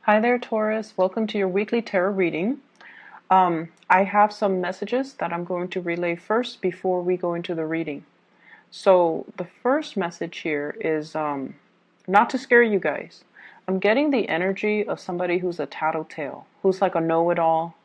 Hi there, Taurus. Welcome to your weekly tarot reading. I have some messages that I'm going to relay first before we go into the reading. So the first message here is not to scare you guys. I'm getting the energy of somebody who's a tattletale, who's like a know-it-all.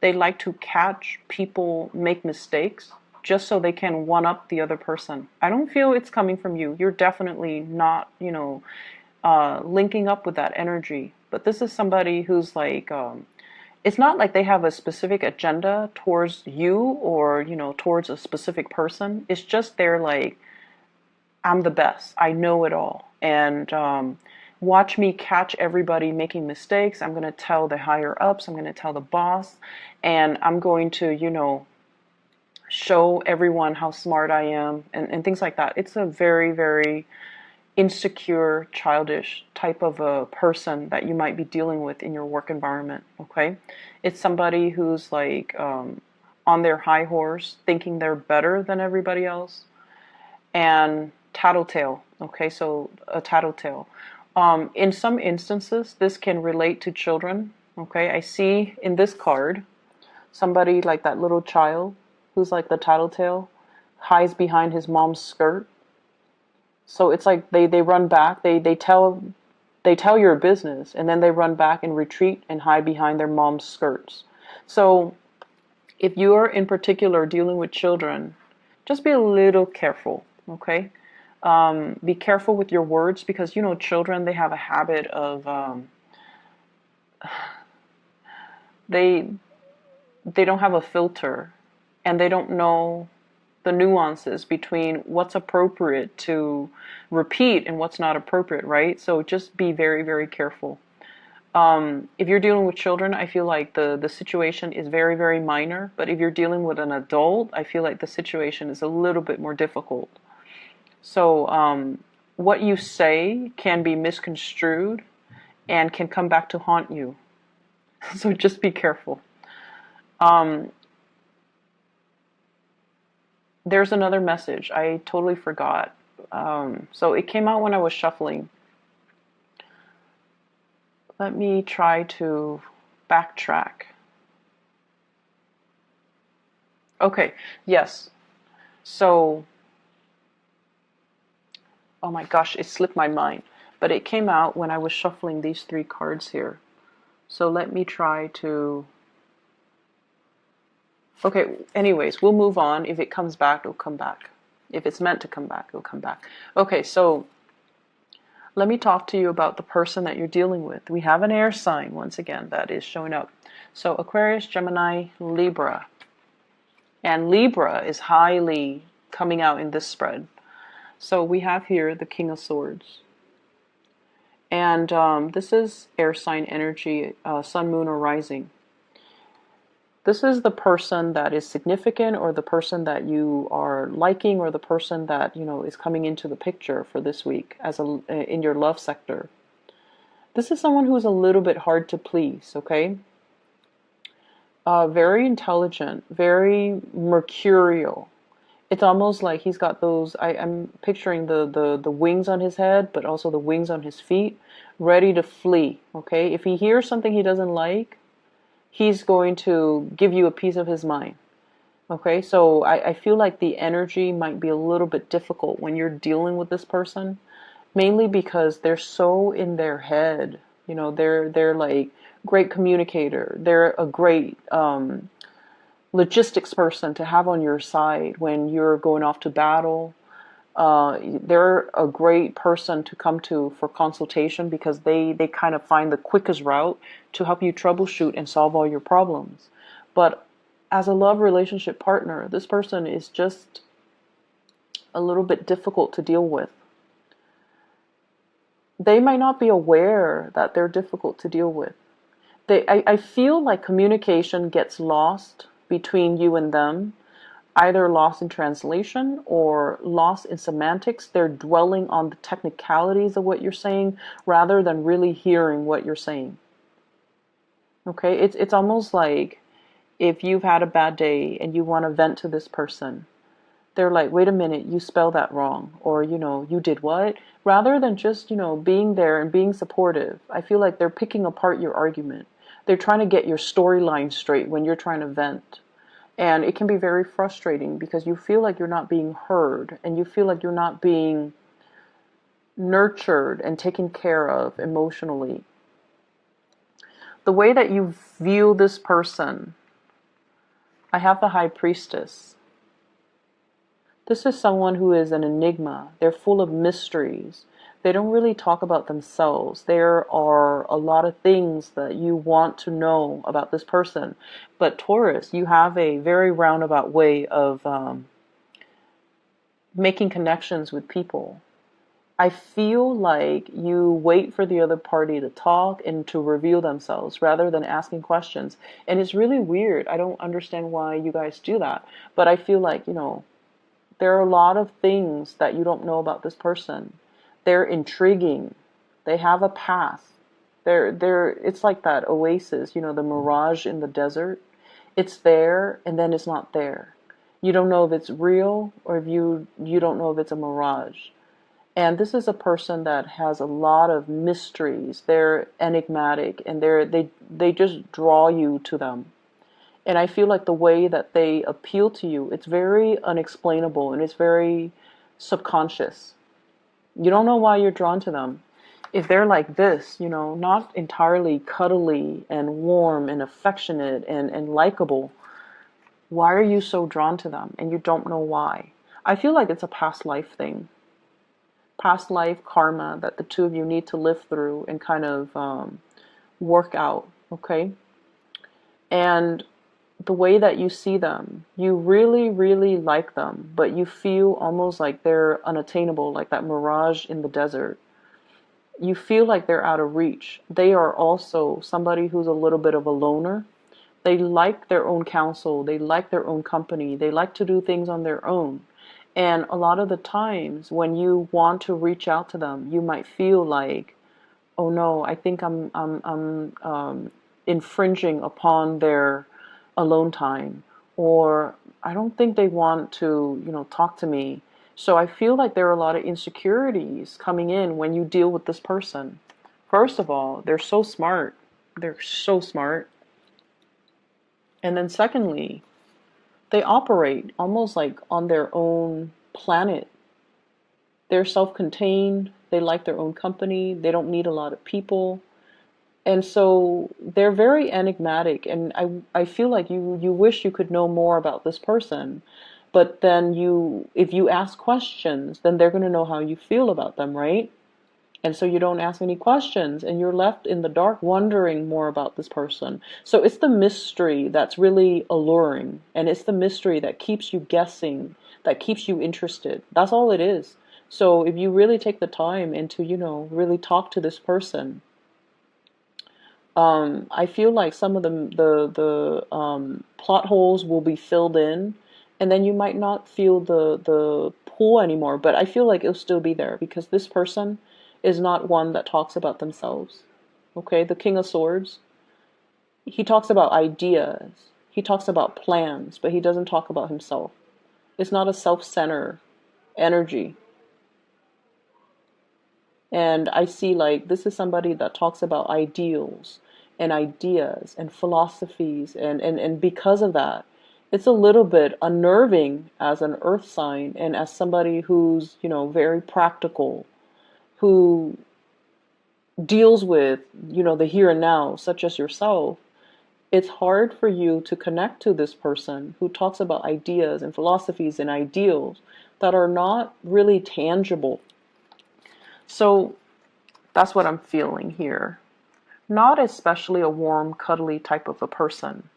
They like to catch people make mistakes just so they can one-up the other person. I don't feel it's coming from you. You're definitely not, linking up with that energy. But this is somebody who's like, it's not like they have a specific agenda towards you or, towards a specific person. It's just they're like, I'm the best. I know it all. And watch me catch everybody making mistakes. I'm going to tell the higher ups. I'm going to tell the boss. And I'm going to, show everyone how smart I am and things like that. It's a very, very insecure, childish type of a person that you might be dealing with in your work environment, okay? It's somebody who's like on their high horse, thinking they're better than everybody else, and tattletale, okay? So a tattletale. In some instances, this can relate to children, okay? I see in this card somebody like that little child who's like the tattletale, hides behind his mom's skirt. So it's like they run back, they tell your business, and then they run back and retreat and hide behind their mom's skirts. So if you're in particular dealing with children, just be a little careful, okay? Be careful with your words because children, they have a habit of they they don't have a filter, and they don't know the nuances between what's appropriate to repeat and what's not appropriate, right? So just be very, very careful. If you're dealing with children, I feel like the situation is very, very minor. But if you're dealing with an adult, I feel like the situation is a little bit more difficult. So what you say can be misconstrued and can come back to haunt you. So just be careful. Um, there's another message. I totally forgot. So it came out when I was shuffling. Let me try to backtrack. Okay, yes. So, oh my gosh, it slipped my mind. But it came out when I was shuffling these three cards here. So let me try to... Okay, anyways, we'll move on. If it comes back, it'll come back. If it's meant to come back, it'll come back. Okay, so let me talk to you about the person that you're dealing with. We have an air sign, once again, that is showing up. So Aquarius, Gemini, Libra. And Libra is highly coming out in this spread. So we have here the King of Swords. And this is air sign energy, sun, moon, or rising. This is the person that is significant, or the person that you are liking, or the person that is coming into the picture for this week as in your love sector. This is someone who's a little bit hard to please, okay? Very intelligent, very mercurial. It's almost like he's got those, I'm picturing the wings on his head, but also the wings on his feet, ready to flee, okay? If he hears something he doesn't like, he's going to give you a piece of his mind. Okay, so I feel like the energy might be a little bit difficult when you're dealing with this person, mainly because they're so in their head. They're like great communicator. They're a great logistics person to have on your side when you're going off to battle. They're a great person to come to for consultation because they kind of find the quickest route to help you troubleshoot and solve all your problems. But as a love relationship partner, this person is just a little bit difficult to deal with. They might not be aware that they're difficult to deal with. I feel like communication gets lost between you and them, either lost in translation or lost in semantics. They're dwelling on the technicalities of what you're saying rather than really hearing what you're saying. Okay, it's almost like if you've had a bad day and you want to vent to this person, They're like, wait a minute, you spelled that wrong, or, you did what? Rather than just, being there and being supportive, I feel like they're picking apart your argument. They're trying to get your storyline straight when you're trying to vent. And it can be very frustrating because you feel like you're not being heard and you feel like you're not being nurtured and taken care of emotionally. The way that you view this person, I have the High Priestess. This is someone who is an enigma. They're full of mysteries. They don't really talk about themselves. There are a lot of things that you want to know about this person. But Taurus, you have a very roundabout way of making connections with people. I feel like you wait for the other party to talk and to reveal themselves rather than asking questions. And it's really weird. I don't understand why you guys do that. But I feel like, there are a lot of things that you don't know about this person. They're intriguing. They have a path. It's like that oasis, the mirage in the desert. It's there and then it's not there. You don't know if it's real or if you don't know if it's a mirage. And this is a person that has a lot of mysteries. They're enigmatic and they just draw you to them. And I feel like the way that they appeal to you, it's very unexplainable and it's very subconscious. You don't know why you're drawn to them. If they're like this, not entirely cuddly and warm and affectionate and likable, why are you so drawn to them? And you don't know why. I feel like it's a past life thing. Past life karma that the two of you need to live through and kind of work out, okay? And the way that you see them, you really, really like them, but you feel almost like they're unattainable, like that mirage in the desert. You feel like they're out of reach. They are also somebody who's a little bit of a loner. They like their own counsel. They like their own company. They like to do things on their own. And a lot of the times when you want to reach out to them, you might feel like, oh no, I think I'm infringing upon their alone time, or I don't think they want to, talk to me. So I feel like there are a lot of insecurities coming in when you deal with this person. First of all, they're so smart. They're so smart. And then secondly, they operate almost like on their own planet. They're self-contained. They like their own company. They don't need a lot of people. And so they're very enigmatic. And I feel like you wish you could know more about this person. But then if you ask questions, then they're going to know how you feel about them, right? And so you don't ask any questions and you're left in the dark wondering more about this person. So it's the mystery that's really alluring. And it's the mystery that keeps you guessing, that keeps you interested. That's all it is. So if you really take the time and to, really talk to this person, I feel like some of the plot holes will be filled in, and then you might not feel the pull anymore. But I feel like it'll still be there because this person is not one that talks about themselves. Okay, the King of Swords, he talks about ideas, he talks about plans, but he doesn't talk about himself. It's not a self-centered energy. And I see like this is somebody that talks about ideals and ideas and philosophies. And because of that, it's a little bit unnerving as an earth sign and as somebody who's, very practical, who deals with, the here and now, such as yourself. It's hard for you to connect to this person who talks about ideas and philosophies and ideals that are not really tangible. So that's what I'm feeling here. Not especially a warm, cuddly type of a person.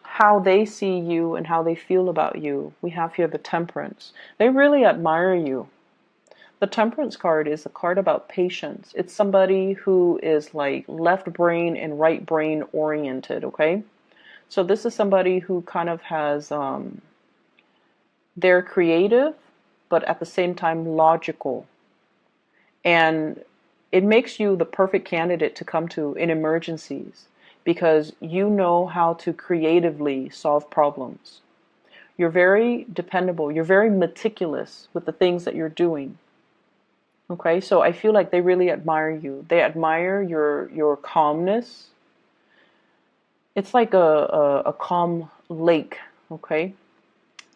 How they see you and how they feel about you. We have here the Temperance. They really admire you. The Temperance card is a card about patience. It's somebody who is like left brain and right brain oriented, okay? So this is somebody who kind of has, they're creative, but at the same time logical. And it makes you the perfect candidate to come to in emergencies because you know how to creatively solve problems. You're very dependable. You're very meticulous with the things that you're doing. Okay, so I feel like they really admire you. They admire your calmness. It's like a calm lake, okay?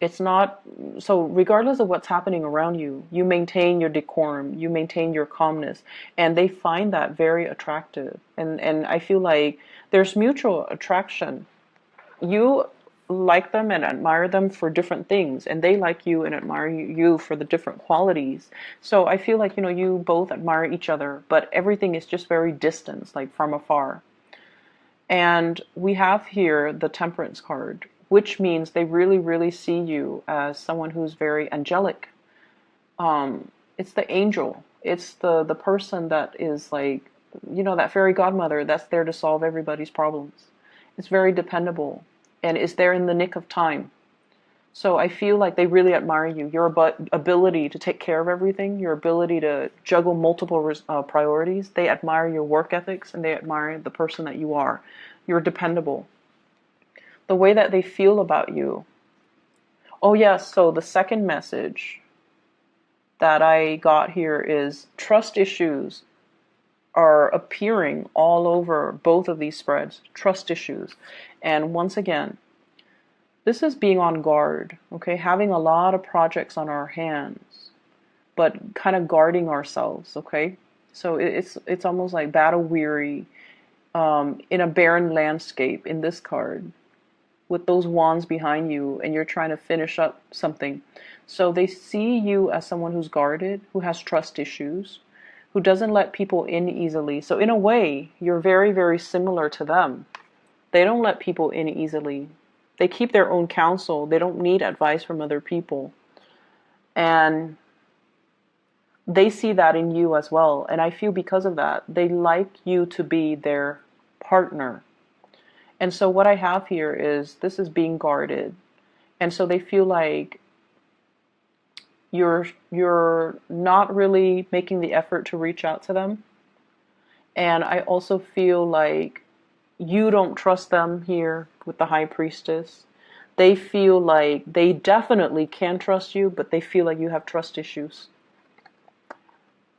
It's not, so regardless of what's happening around you, you maintain your decorum, you maintain your calmness, and they find that very attractive. And I feel like there's mutual attraction. You like them and admire them for different things, and they like you and admire you for the different qualities. So I feel like, you both admire each other, but everything is just very distant, like from afar. And we have here the Temperance card, which means they really, really see you as someone who's very angelic. It's the angel. It's the person that is like, that fairy godmother that's there to solve everybody's problems. It's very dependable and is there in the nick of time. So I feel like they really admire you. Your ability to take care of everything, your ability to juggle multiple priorities. They admire your work ethics and they admire the person that you are. You're dependable. The way that they feel about you. Oh yes, so the second message that I got here is trust issues are appearing all over both of these spreads. Trust issues. And once again, this is being on guard, okay? Having a lot of projects on our hands, but kind of guarding ourselves, okay? So it's almost like battle weary in a barren landscape in this card with those wands behind you and you're trying to finish up something. So they see you as someone who's guarded, who has trust issues, who doesn't let people in easily. So in a way, you're very, very similar to them. They don't let people in easily. They keep their own counsel. They don't need advice from other people. And they see that in you as well. And I feel because of that, they like you to be their partner. And so what I have here is this is being guarded. And so they feel like you're not really making the effort to reach out to them. And I also feel like you don't trust them here with the High Priestess. They feel like they definitely can trust you, but they feel like you have trust issues.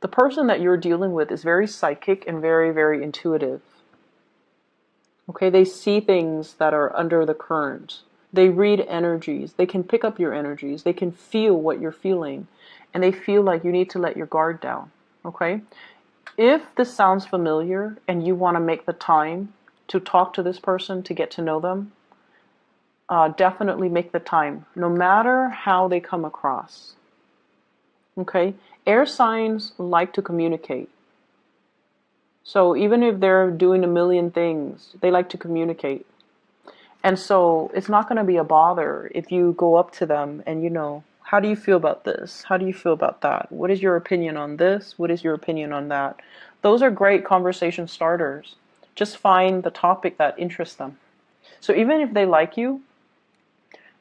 The person that you're dealing with is very psychic and very, very intuitive. Okay, they see things that are under the current. They read energies. They can pick up your energies. They can feel what you're feeling. And they feel like you need to let your guard down. Okay? If this sounds familiar and you want to make the time to talk to this person, to get to know them, definitely make the time, no matter how they come across. Okay? Air signs like to communicate. So even if they're doing a million things, they like to communicate. And so it's not going to be a bother if you go up to them and, how do you feel about this? How do you feel about that? What is your opinion on this? What is your opinion on that? Those are great conversation starters. Just find the topic that interests them. So even if they like you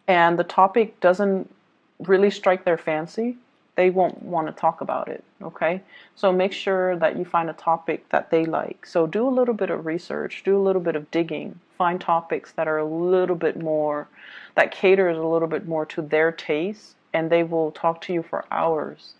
and the topic doesn't really strike their fancy, they won't want to talk about it, okay? So make sure that you find a topic that they like. So do a little bit of research, do a little bit of digging, find topics that are a little bit more, that caters a little bit more to their taste, and they will talk to you for hours.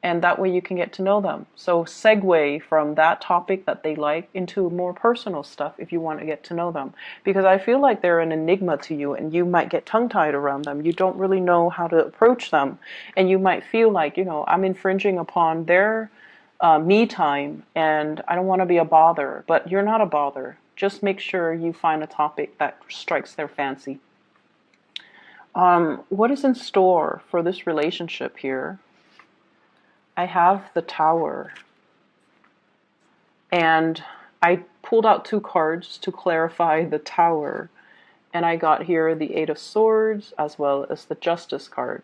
And that way you can get to know them. So segue from that topic that they like into more personal stuff if you want to get to know them. Because I feel like they're an enigma to you and you might get tongue-tied around them. You don't really know how to approach them. And you might feel like, I'm infringing upon their me time and I don't want to be a bother. But you're not a bother. Just make sure you find a topic that strikes their fancy. What is in store for this relationship here? I have the Tower, and I pulled out 2 cards to clarify the Tower, and I got here the 8 of Swords as well as the Justice card.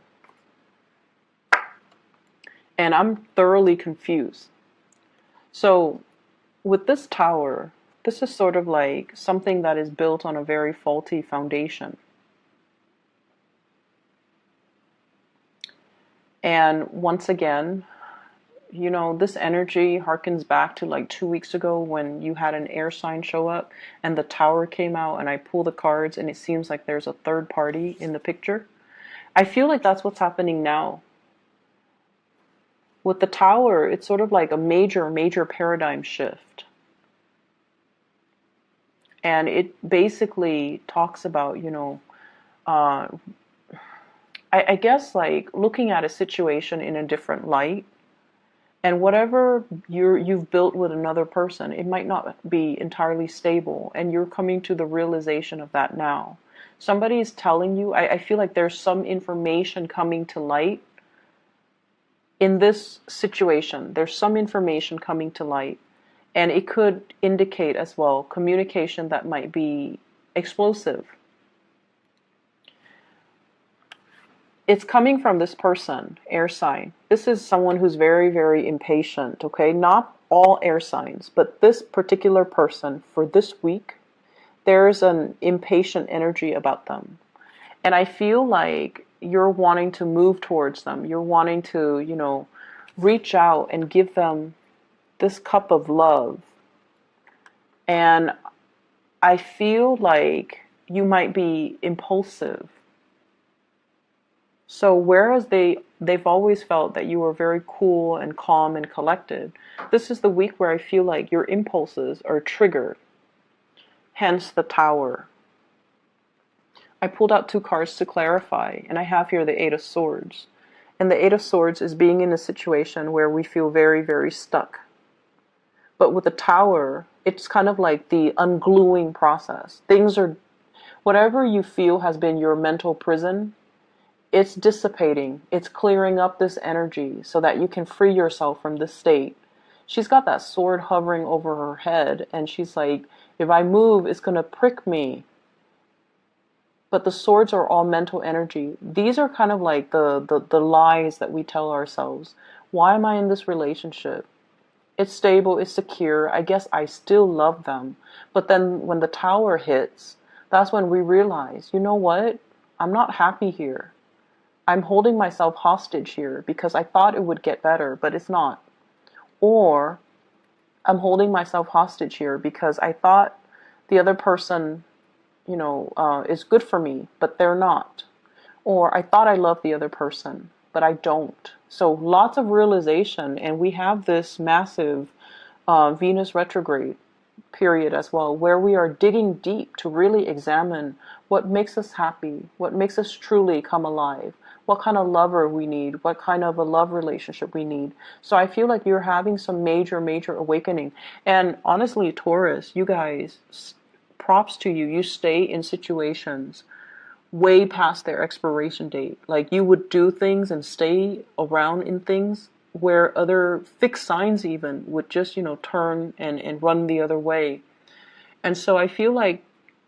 And I'm thoroughly confused. So with this Tower, this is sort of like something that is built on a very faulty foundation. And once again, this energy harkens back to like 2 weeks ago when you had an air sign show up and the Tower came out and I pull the cards and it seems like there's a third party in the picture. I feel like that's what's happening now. With the Tower, it's sort of like a major, major paradigm shift. And it basically talks about, uh, I guess like looking at a situation in a different light. And whatever you've built with another person, it might not be entirely stable. And you're coming to the realization of that now. Somebody is telling you, I feel like there's some information coming to light in this situation. There's some information coming to light. And it could indicate as well communication that might be explosive. It's coming from this person, air sign. This is someone who's very, very impatient, okay? Not all air signs, but this particular person for this week, there's an impatient energy about them. And I feel like you're wanting to move towards them. You're wanting to, reach out and give them this cup of love. And I feel like you might be impulsive. So whereas they've always felt that you were very cool and calm and collected, this is the week where I feel like your impulses are triggered. Hence the Tower. I pulled out 2 cards to clarify, and I have here the 8 of Swords. And the 8 of Swords is being in a situation where we feel very, very stuck. But with the Tower, it's kind of like the ungluing process. Things are, whatever you feel has been your mental prison, it's dissipating. It's clearing up this energy so that you can free yourself from this state. She's got that sword hovering over her head, and she's like, if I move, it's going to prick me. But the swords are all mental energy. These are kind of like the lies that we tell ourselves. Why am I in this relationship? It's stable, it's secure. I guess I still love them. But then when the Tower hits, that's when we realize, you know what? I'm not happy here. I'm holding myself hostage here because I thought it would get better, but it's not. Or I'm holding myself hostage here because I thought the other person, is good for me, but they're not. Or I thought I loved the other person, but I don't. So lots of realization, and we have this massive Venus retrograde period as well, where we are digging deep to really examine what makes us happy, what makes us truly come alive, what kind of lover we need, what kind of a love relationship we need. So I feel like you're having some major, major awakening. And honestly, Taurus, you guys, props to you. You stay in situations way past their expiration date. Like you would do things and stay around in things where other fixed signs even would just, turn and run the other way. And so I feel like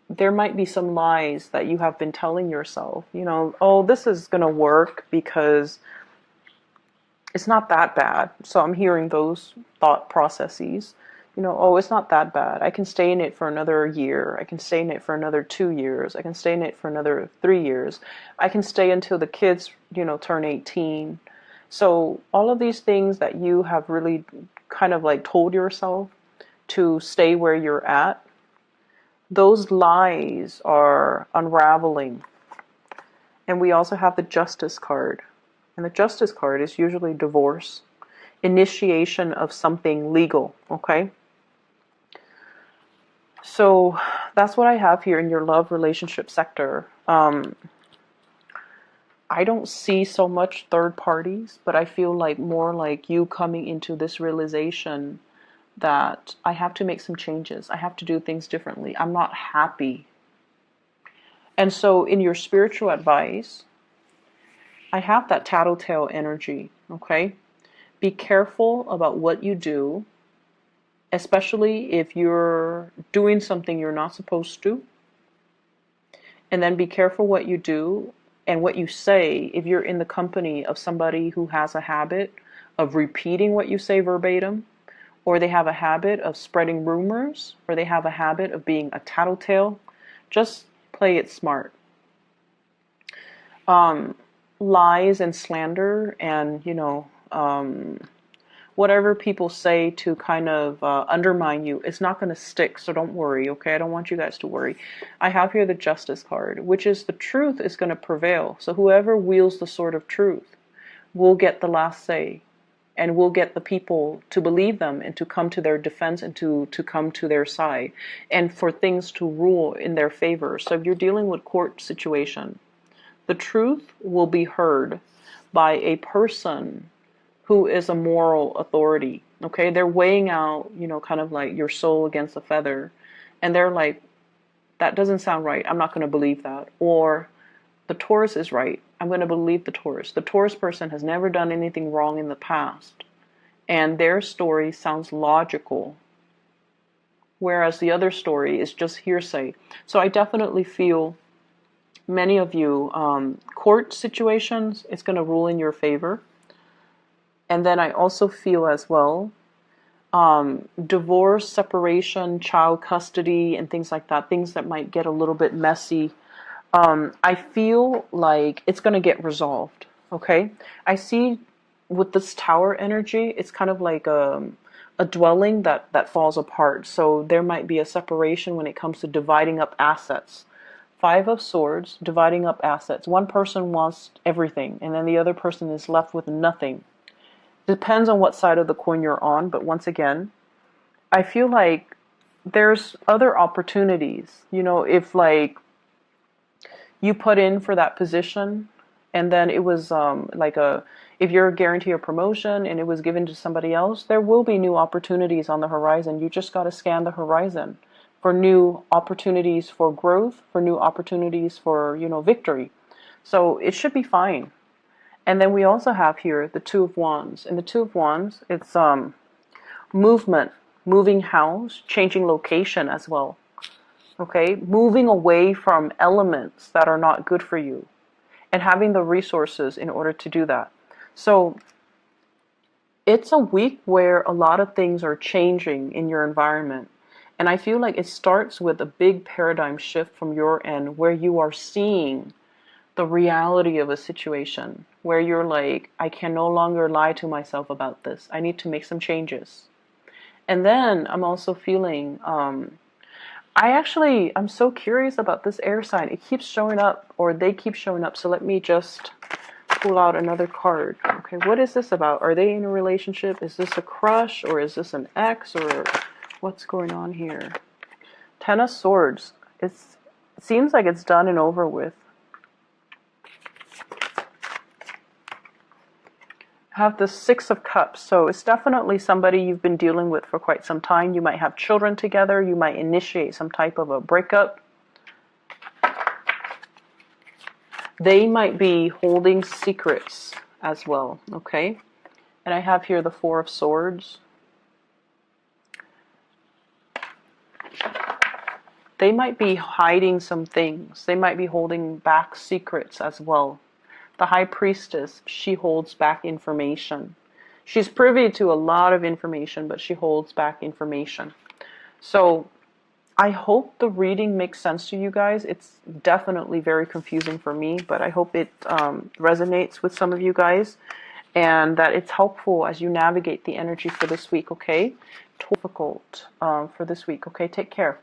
there might be some lies that you have been telling yourself, oh, this is going to work because it's not that bad. So I'm hearing those thought processes, oh, it's not that bad. I can stay in it for another year. I can stay in it for another 2 years. I can stay in it for another 3 years. I can stay until the kids, turn 18. So all of these things that you have really kind of like told yourself to stay where you're at, those lies are unraveling. And we also have the Justice card. And the Justice card is usually divorce, initiation of something legal, okay? So that's what I have here in your love relationship sector. I don't see so much third parties, but I feel like more like you coming into this realization that I have to make some changes. I have to do things differently. I'm not happy. And so in your spiritual advice, I have that tattletale energy, okay? Be careful about what you do, especially if you're doing something you're not supposed to. And then be careful what you do and what you say if you're in the company of somebody who has a habit of repeating what you say verbatim, or they have a habit of spreading rumors, or they have a habit of being a tattletale. Just play it smart. Lies and slander and, whatever people say to kind of undermine you, it's not going to stick. So don't worry, okay? I don't want you guys to worry. I have here the Justice card, which is the truth is going to prevail. So whoever wields the sword of truth will get the last say, and will get the people to believe them and to come to their defense and to come to their side, and for things to rule in their favor. So if you're dealing with court situation, the truth will be heard by a person who is a moral authority. Okay, they're weighing out, you know, kind of like your soul against a feather, and they're like, that doesn't sound right, I'm not going to believe that. Or the Taurus is right, I'm going to believe the Taurus. The Taurus person has never done anything wrong in the past, and their story sounds logical, whereas the other story is just hearsay. So I definitely feel many of you, court situations, it's going to rule in your favor. And then I also feel as well, divorce, separation, child custody, and things like that, things that might get a little bit messy. I feel like it's going to get resolved, okay? I see with this Tower energy, it's kind of like a dwelling that falls apart. So there might be a separation when it comes to dividing up assets. Five of Swords, dividing up assets. One person wants everything, and then the other person is left with nothing. Depends on what side of the coin you're on, but once again, I feel like there's other opportunities. You know, if like you put in for that position and then it was if you're guaranteed a promotion and it was given to somebody else, there will be new opportunities on the horizon. You just got to scan the horizon for new opportunities for growth, for new opportunities for, you know, victory. So it should be fine. And then we also have here the Two of Wands. And the Two of Wands, it's movement, moving house, changing location as well. Okay, moving away from elements that are not good for you and having the resources in order to do that. So it's a week where a lot of things are changing in your environment. And I feel like it starts with a big paradigm shift from your end where you are seeing the reality of a situation, where you're like, I can no longer lie to myself about this. I need to make some changes. And then I'm also feeling, I'm so curious about this air sign. It keeps showing up, or they keep showing up. So let me just pull out another card. Okay, what is this about? Are they in a relationship? Is this a crush, or is this an ex, or what's going on here? Ten of Swords. It seems like it's done and over with. Have the Six of Cups. So it's definitely somebody you've been dealing with for quite some time. You might have children together. You might initiate some type of a breakup. They might be holding secrets as well, okay? And I have here the Four of Swords. They might be hiding some things. They might be holding back secrets as well. The High Priestess, she holds back information. She's privy to a lot of information, but she holds back information. So I hope the reading makes sense to you guys. It's definitely very confusing for me, but I hope it resonates with some of you guys and that it's helpful as you navigate the energy for this week, okay? Difficult for this week, okay? Take care.